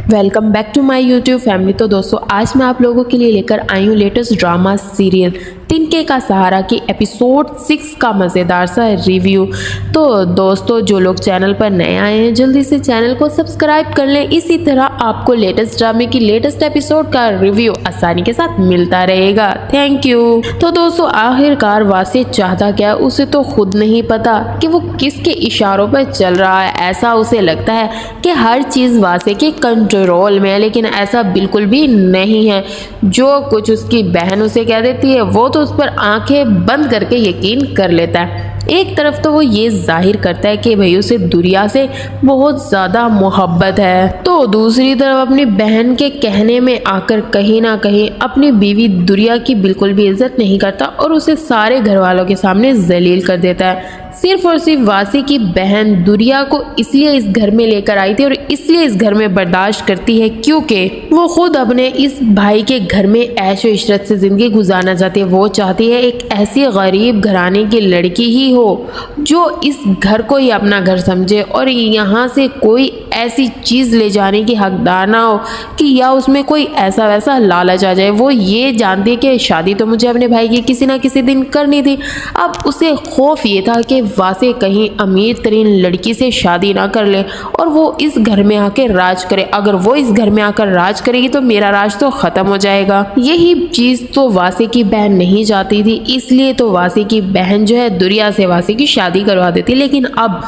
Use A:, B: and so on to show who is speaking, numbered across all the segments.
A: Welcome back to my YouTube family. तो दोस्तों आज मैं आप लोगों के लिए लेकर आई हूँ लेटेस्ट ड्रामा सीरियल तिनके का सहारा की एपिसोड 6 का मज़ेदार सा रिव्यू। तो दोस्तों जो लोग चैनल पर नए आए हैं जल्दी से चैनल को सब्सक्राइब कर लें, इसी तरह आपको लेटेस्ट ड्रामे की लेटेस्ट एपिसोड का रिव्यू आसानी के साथ मिलता रहेगा। Thank you. तो दोस्तों आखिरकार वासे चाहता क्या, उसे तो खुद नहीं पता कि वो किसके इशारों पर चल रहा है। ऐसा उसे लगता है कि हर चीज़ वासे के कंट्रोल में है, लेकिन ऐसा बिल्कुल भी नहीं है। जो कुछ उसकी बहन उसे कह देती है वो तो उस पर आंखें बंद करके यकीन कर लेता है। एक तरफ तो वो ये जाहिर करता है कि भाई उसे दुरिया से बहुत ज़्यादा मोहब्बत है, तो दूसरी तरफ अपनी बहन के कहने में आकर कहीं ना कहीं अपनी बीवी दुरिया की बिल्कुल भी इज्जत नहीं करता और उसे सारे घर वालों के सामने जलील कर देता है। सिर्फ और सिर्फ वासी की बहन दुरिया को इसलिए इस घर में लेकर आई थी और इसलिए इस घर में बर्दाश्त करती है क्योंकि वो खुद अपने इस भाई के घर में ऐशो इशरत से ज़िंदगी गुजारना चाहती है। वो चाहती है एक ऐसी गरीब घराने की लड़की ही हो जो इस घर को ही अपना घर समझे और यहाँ से कोई ऐसी चीज़ ले जाने की हकदार ना हो कि या उसमें कोई ऐसा वैसा लालच आ जाए। वो ये जानती है कि शादी तो मुझे अपने भाई की किसी ना किसी दिन करनी थी। अब उसे खौफ ये था कि वासे कहीं अमीर तरीन लड़की से शादी ना कर ले और वो इस घर में आकर राज करे। अगर वो इस घर में आकर राज करेगी तो मेरा राज तो ख़त्म हो जाएगा। यही चीज़ तो वासे की बहन नहीं चाहती थी, इसलिए तो वासे की बहन जो है दुरिया से वासे की शादी करवा देती। लेकिन अब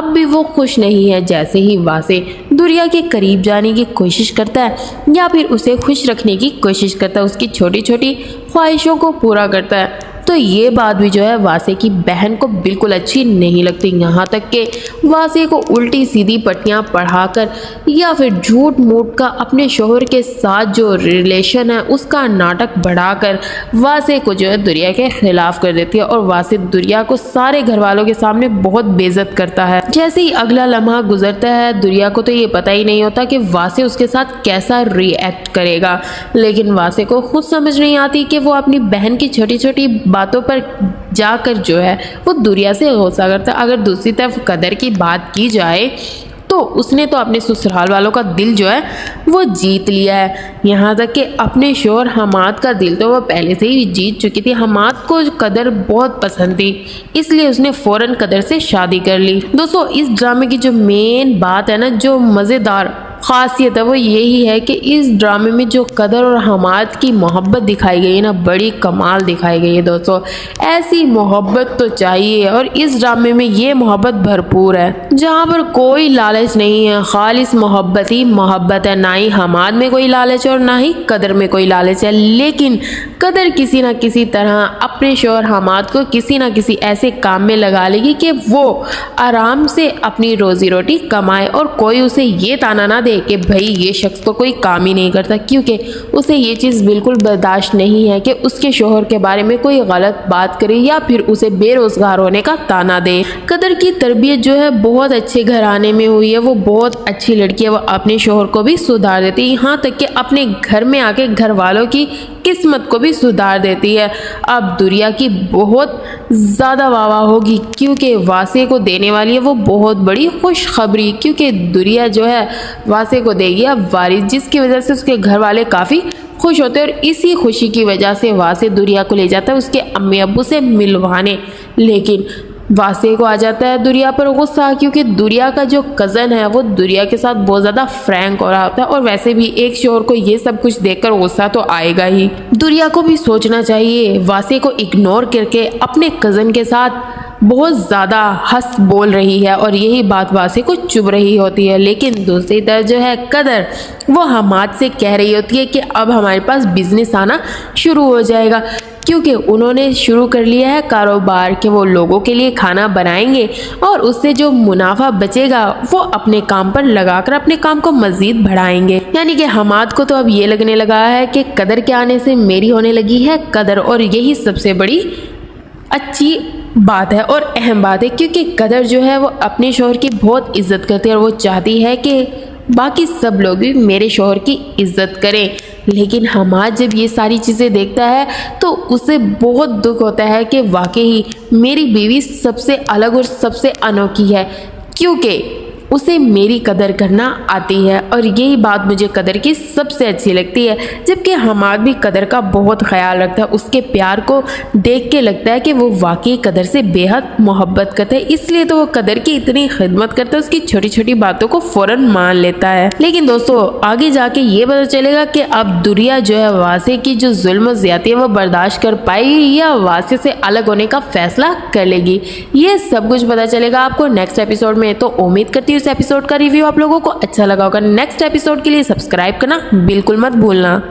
A: भी वो खुश नहीं है। जैसे ही वासे दुरिया के करीब जाने की कोशिश करता है या फिर उसे खुश रखने की कोशिश करता है, उसकी छोटी छोटी ख्वाहिशों को पूरा करता है, तो ये बात भी जो है वासे की बहन को बिल्कुल अच्छी नहीं लगती। यहाँ तक कि वासे को उल्टी सीधी पट्टियाँ पढ़ाकर या फिर झूठ मूठ का अपने शोहर के साथ जो रिलेशन है उसका नाटक बढ़ाकर वासे को जो है दुरिया के खिलाफ कर देती है और वासे दुरिया को सारे घर वालों के सामने बहुत बेइज्जत करता है। जैसे ही अगला लम्हा गुजरता है दुरिया को तो ये पता ही नहीं होता कि वासे उसके साथ कैसा रिएक्ट करेगा, लेकिन वासे को खुद समझ नहीं आती कि वो अपनी बहन की छोटी छोटी बातों पर जाकर जो है वो दुरिया से गुस्सा करता है। अगर दूसरी तरफ कदर की बात की जाए तो उसने तो अपने ससुराल वालों का दिल जो है वो जीत लिया है। यहाँ तक कि अपने शोहर हमाद का दिल तो वो पहले से ही जीत चुकी थी। हमाद को कदर बहुत पसंद थी, इसलिए उसने फ़ौरन कदर से शादी कर ली। दोस्तों इस ड्रामे की जो मेन बात है ना, जो मज़ेदार खासियत है वो यही है कि इस ड्रामे में जो कदर और हमाद की मोहब्बत दिखाई गई है ना, बड़ी कमाल दिखाई गई है। दोस्तों ऐसी मोहब्बत तो चाहिए और इस ड्रामे में ये मोहब्बत भरपूर है, जहाँ पर कोई लालच नहीं है, खालिस मोहब्बत ही मोहब्बत है। ना ही हमाद में कोई लालच और ना ही कदर में कोई लालच है, लेकिन कदर किसी ना किसी तरह अपने शौहर हमाद को किसी ना किसी ऐसे काम में लगा लेगी कि वो आराम से अपनी रोजी रोटी कमाए और कोई उसे ये ताना ना दे कि भाई ये शख्स तो कोई काम ही नहीं करता, क्योंकि उसे ये चीज़ बिल्कुल बर्दाश्त नहीं है कि उसके शोहर के बारे में कोई गलत बात करे या फिर उसे बेरोजगार होने का ताना दे। कदर की तरबियत जो है बहुत अच्छे घराने में हुई है, वो बहुत अच्छी लड़की है, वो अपने शोहर को भी सुधार देती है, यहाँ तक कि अपने घर में आके घर वालों की किस्मत को भी सुधार देती है। अब दुरिया की बहुत ज़्यादा वाह होगी क्योंकि वासे को देने वाली है वो बहुत बड़ी खुशखबरी, क्योंकि दुरिया जो है वासे को देगी अब वारिस, जिसकी वजह से उसके घर वाले काफ़ी खुश होते हैं और इसी खुशी की वजह से वासे दुरिया को ले जाता है उसके अम्मी अब्बू से मिलवाने। लेकिन वासे को आ जाता है दुरिया पर गुस्सा, क्योंकि दुरिया का जो कज़न है वो दुरिया के साथ बहुत ज़्यादा फ्रैंक हो रहा होता है और वैसे भी एक शोहर को ये सब कुछ देखकर गुस्सा तो आएगा ही। दुरिया को भी सोचना चाहिए, वासे को इग्नोर करके अपने कज़न के साथ बहुत ज़्यादा हंस बोल रही है और यही बात वासे को चुभ रही होती है। लेकिन दूसरी तरफ जो है कदर वो हमाद से कह रही होती है कि अब हमारे पास बिजनेस आना शुरू हो जाएगा, क्योंकि उन्होंने शुरू कर लिया है कारोबार कि वो लोगों के लिए खाना बनाएंगे और उससे जो मुनाफा बचेगा वो अपने काम पर लगाकर अपने काम को मज़ीद बढ़ाएंगे। यानी कि हमाद को तो अब ये लगने लगा है कि कदर के आने से मेरी होने लगी है कदर, और यही सबसे बड़ी अच्छी बात है और अहम बात है, क्योंकि कदर जो है वो अपने शौहर की बहुत इज्जत करती है और वो चाहती है कि बाकी सब लोग भी मेरे शौहर की इज्जत करें। लेकिन हमाद जब ये सारी चीज़ें देखता है तो उसे बहुत दुख होता है कि वाकई मेरी बीवी सबसे अलग और सबसे अनोखी है, क्योंकि उसे मेरी कदर करना आती है और यही बात मुझे कदर की सबसे अच्छी लगती है। जबकि हमाद भी कदर का बहुत ख्याल रखता है, उसके प्यार को देख के लगता है कि वो वाकई कदर से बेहद मोहब्बत करता है, इसलिए तो वो कदर की इतनी खिदमत करता है, उसकी छोटी छोटी बातों को फौरन मान लेता है। लेकिन दोस्तों आगे जाके ये पता चलेगा कि अब दुरिया जो है वासे की जो जुल्म ज्यादती है वो बर्दाश्त कर पाएगी या वासे से अलग होने का फैसला कर लेगी। ये सब कुछ पता चलेगा आपको नेक्स्ट एपिसोड में। तो उम्मीद करती हूँ इस एपिसोड का रिव्यू आप लोगों को अच्छा लगा होगा। नेक्स्ट एपिसोड के लिए सब्सक्राइब करना बिल्कुल मत भूलना।